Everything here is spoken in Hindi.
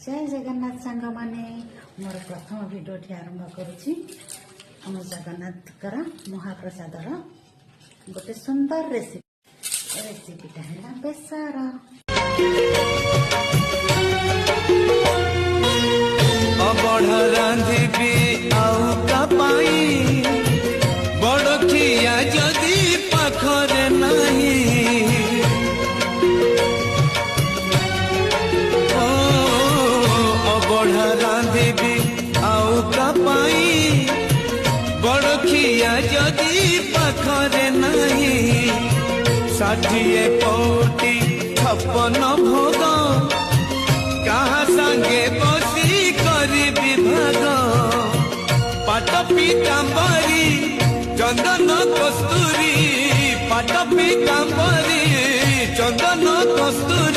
जय जगन्नाथ सांग माने मोर प्रथम भिडियोटी आरंभ करुच्ची आम जगन्नाथ महाप्रसाद गोटे सुंदर रेसिपीटा है बेसार। अबढ़ रांधिबी आउ कापाई बड़ खिया जदि पाखरे नाही अबढ़ रांधिबी आउ कापाई बड़ खिया जदि पाखरे नाही 60 पौटी 56 भोग कहा संगे बसी करी विभाग पाट पीताम्बरी चंदन कस्तूरी पाट पीताम्बरी चंदन कस्तूरी